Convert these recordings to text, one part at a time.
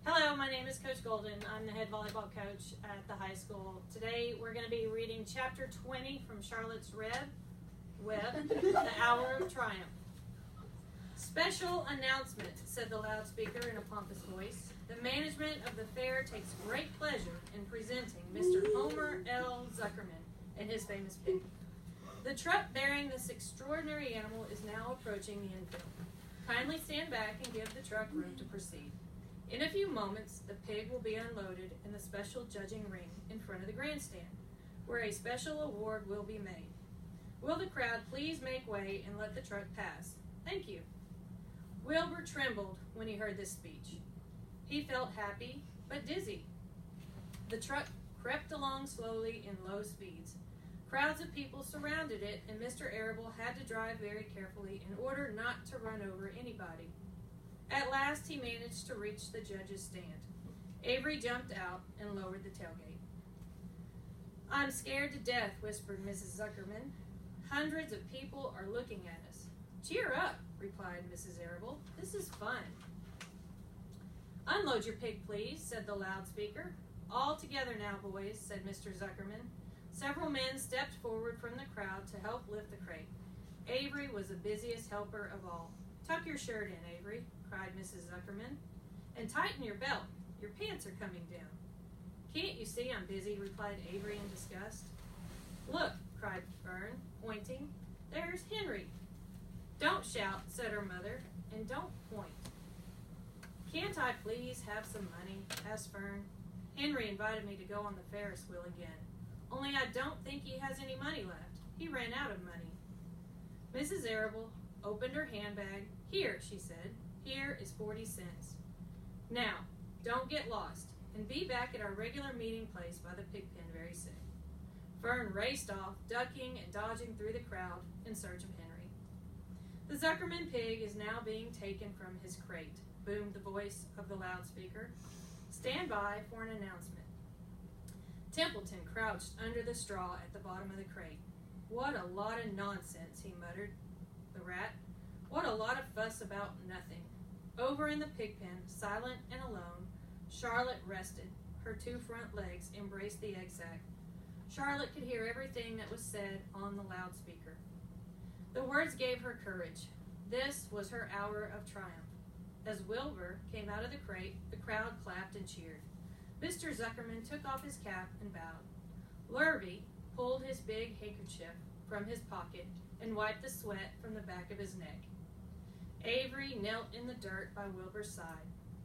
Hello, my name is Coach Golden. I'm the head volleyball coach at the high school. Today we're going to be reading chapter 20 from Charlotte's Web, The Hour of Triumph. Special announcement, said the loudspeaker in a pompous voice. The management of the fair takes great pleasure in presenting Mr. Homer L. Zuckerman and his famous pig. The truck bearing this extraordinary animal is now approaching the infield. Kindly stand back and give the truck room to proceed. In a few moments, the pig will be unloaded in the special judging ring in front of the grandstand, where a special award will be made. Will the crowd please make way and let the truck pass? Thank you. Wilbur trembled when he heard this speech. He felt happy, but dizzy. The truck crept along slowly in low speeds. Crowds of people surrounded it, and Mr. Arable had to drive very carefully in order not to run over anybody. At last, he managed to reach the judge's stand. Avery jumped out and lowered the tailgate. I'm scared to death, whispered Mrs. Zuckerman. Hundreds of people are looking at us. Cheer up, replied Mrs. Arable. This is fun. Unload your pig, please, said the loudspeaker. All together now, boys, said Mr. Zuckerman. Several men stepped forward from the crowd to help lift the crate. Avery was the busiest helper of all. Tuck your shirt in, Avery, cried Mrs. Zuckerman, and tighten your belt. Your pants are coming down. Can't you see I'm busy, replied Avery in disgust. Look, cried Fern, pointing. There's Henry. Don't shout, said her mother, and don't point. Can't I please have some money, asked Fern. Henry invited me to go on the Ferris wheel again, only I don't think he has any money left. He ran out of money. Mrs. Arable opened her handbag. Here, she said, here is 40 cents. Now, don't get lost, and be back at our regular meeting place by the pig pen very soon. Fern raced off, ducking and dodging through the crowd in search of Henry. The Zuckerman pig is now being taken from his crate, boomed the voice of the loudspeaker. Stand by for an announcement. Templeton crouched under the straw at the bottom of the crate. What a lot of nonsense, he muttered. The rat. What a lot of fuss about nothing. Over in the pig pen, silent and alone, Charlotte rested. Her two front legs embraced the egg sac. Charlotte could hear everything that was said on the loudspeaker. The words gave her courage. This was her hour of triumph. As Wilbur came out of the crate, the crowd clapped and cheered. Mr. Zuckerman took off his cap and bowed. Lurvy pulled his big handkerchief from his pocket and wiped the sweat from the back of his neck. Avery knelt in the dirt by Wilbur's side,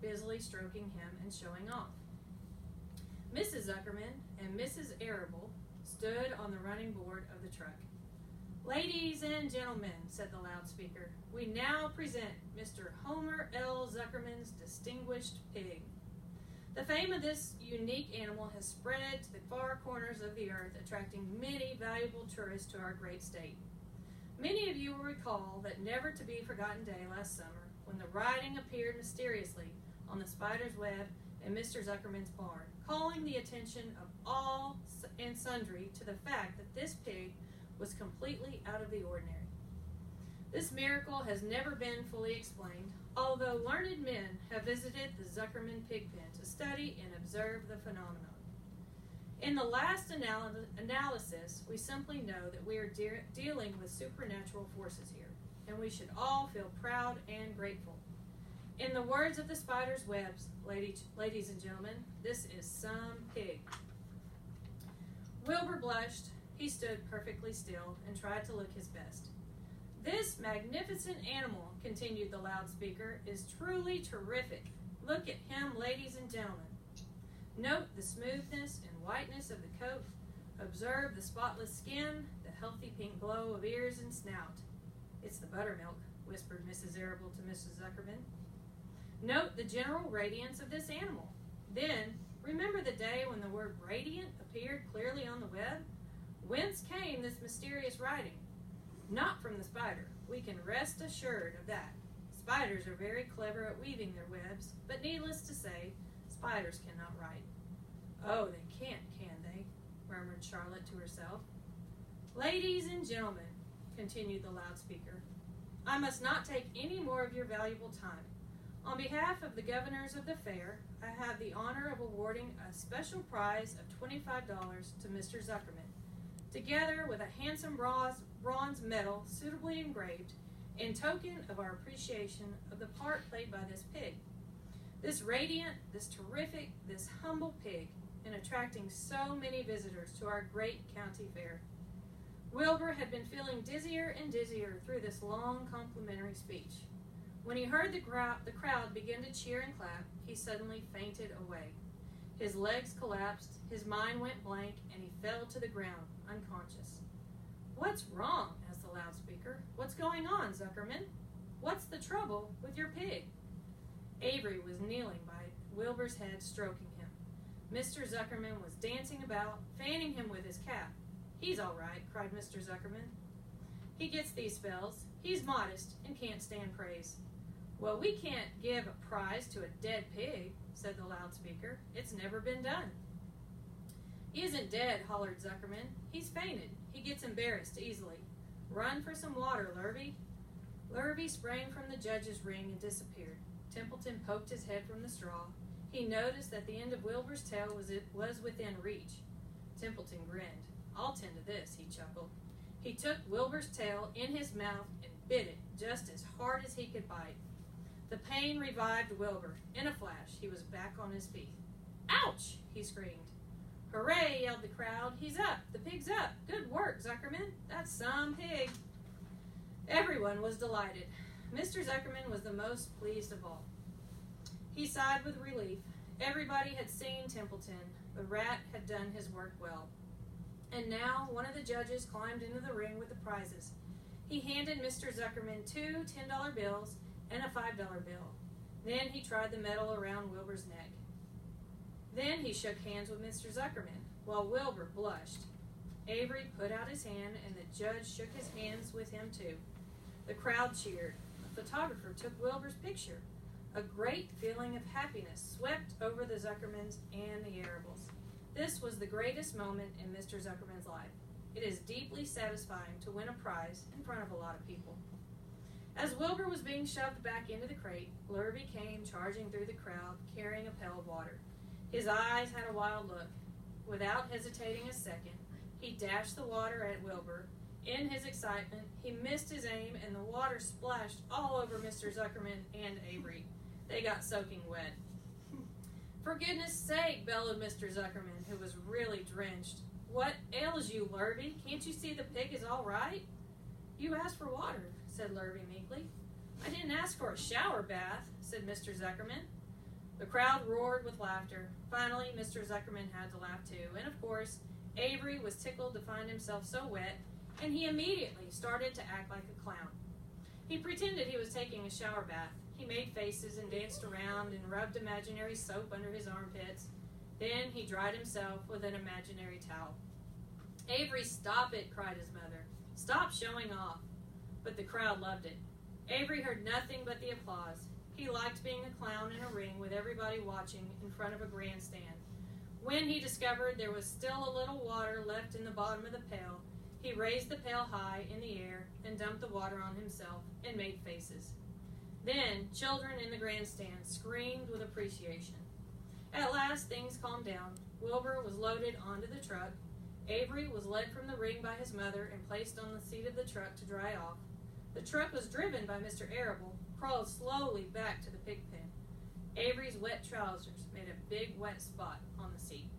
busily stroking him and showing off. Mrs. Zuckerman and Mrs. Arable stood on the running board of the truck. Ladies and gentlemen, said the loudspeaker, we now present Mr. Homer L. Zuckerman's distinguished pig. The fame of this unique animal has spread to the far corners of the earth, attracting many valuable tourists to our great state. Many of you will recall that never-to-be-forgotten day last summer when the writing appeared mysteriously on the spider's web in Mr. Zuckerman's barn, calling the attention of all and sundry to the fact that this pig was completely out of the ordinary. This miracle has never been fully explained, although learned men have visited the Zuckerman pig pen to study and observe the phenomenon. In the last analysis, we simply know that we are dealing with supernatural forces here, and we should all feel proud and grateful. In the words of the spider's webs, ladies and gentlemen, this is some pig. Wilbur blushed. He stood perfectly still and tried to look his best. This magnificent animal, continued the loudspeaker, is truly terrific. Look at him, ladies and gentlemen. Note the smoothness and whiteness of the coat. Observe the spotless skin, the healthy pink glow of ears and snout. It's the buttermilk, whispered Mrs. Arable to Mrs. Zuckerman. Note the general radiance of this animal. Then, remember the day when the word radiant appeared clearly on the web? Whence came this mysterious writing? Not from the spider. We can rest assured of that. Spiders are very clever at weaving their webs, but needless to say, spiders cannot write. Oh, they can't, can they? Murmured Charlotte to herself. Ladies and gentlemen, continued the loudspeaker, I must not take any more of your valuable time. On behalf of the governors of the fair, I have the honor of awarding a special prize of $25 to Mr. Zuckerman, together with a handsome bronze medal suitably engraved in token of our appreciation of the part played by this pig. This radiant, this terrific, this humble pig in attracting so many visitors to our great county fair. Wilbur had been feeling dizzier and dizzier through this long complimentary speech. When he heard the crowd begin to cheer and clap, he suddenly fainted away. His legs collapsed, his mind went blank, and he fell to the ground, unconscious. "What's wrong?" asked the loudspeaker. "What's going on, Zuckerman? What's the trouble with your pig?" Avery was kneeling by Wilbur's head, stroking him. Mr. Zuckerman was dancing about, fanning him with his cap. "He's all right," cried Mr. Zuckerman. "He gets these spells. He's modest and can't stand praise." "Well, we can't give a prize to a dead pig," said the loudspeaker. "It's never been done." "He isn't dead," hollered Zuckerman. "He's fainted. He gets embarrassed easily. Run for some water, Lurvy." Lurvy sprang from the judge's ring and disappeared. Templeton poked his head from the straw. He noticed that the end of Wilbur's tail was within reach. Templeton grinned. "I'll tend to this," he chuckled. He took Wilbur's tail in his mouth and bit it just as hard as he could bite. The pain revived Wilbur. In a flash, he was back on his feet. "Ouch!" he screamed. "Hooray!" yelled the crowd. "He's up! The pig's up! Good work, Zuckerman! That's some pig!" Everyone was delighted. Mr. Zuckerman was the most pleased of all. He sighed with relief. Everybody had seen Templeton. The rat had done his work well. And now one of the judges climbed into the ring with the prizes. He handed Mr. Zuckerman 2 $10 bills and a $5 bill. Then he tried the medal around Wilbur's neck. Then he shook hands with Mr. Zuckerman, while Wilbur blushed. Avery put out his hand, and the judge shook his hands with him too. The crowd cheered. A photographer took Wilbur's picture. A great feeling of happiness swept over the Zuckermans and the Arables. This was the greatest moment in Mr. Zuckerman's life. It is deeply satisfying to win a prize in front of a lot of people. As Wilbur was being shoved back into the crate, Lurvy came charging through the crowd, carrying a pail of water. His eyes had a wild look. Without hesitating a second, he dashed the water at Wilbur. In his excitement, he missed his aim, and the water splashed all over Mr. Zuckerman and Avery. They got soaking wet. "For goodness sake," bellowed Mr. Zuckerman, who was really drenched. "What ails you, Lurvy? Can't you see the pig is all right?" "You asked for water," said Lurvy meekly. "I didn't ask for a shower bath," said Mr. Zuckerman. The crowd roared with laughter. Finally, Mr. Zuckerman had to laugh too, and of course, Avery was tickled to find himself so wet, and he immediately started to act like a clown. He pretended he was taking a shower bath. He made faces and danced around and rubbed imaginary soap under his armpits. Then he dried himself with an imaginary towel. "Avery, stop it," cried his mother. "Stop showing off." But the crowd loved it. Avery heard nothing but the applause. He liked being a clown in a ring with everybody watching in front of a grandstand. When he discovered there was still a little water left in the bottom of the pail, he raised the pail high in the air and dumped the water on himself and made faces. Then children in the grandstand screamed with appreciation. At last things calmed down. Wilbur was loaded onto the truck. Avery was led from the ring by his mother and placed on the seat of the truck to dry off. The truck was driven by Mr. Arable, crawled slowly back to the pig pen. Avery's wet trousers made a big wet spot on the seat.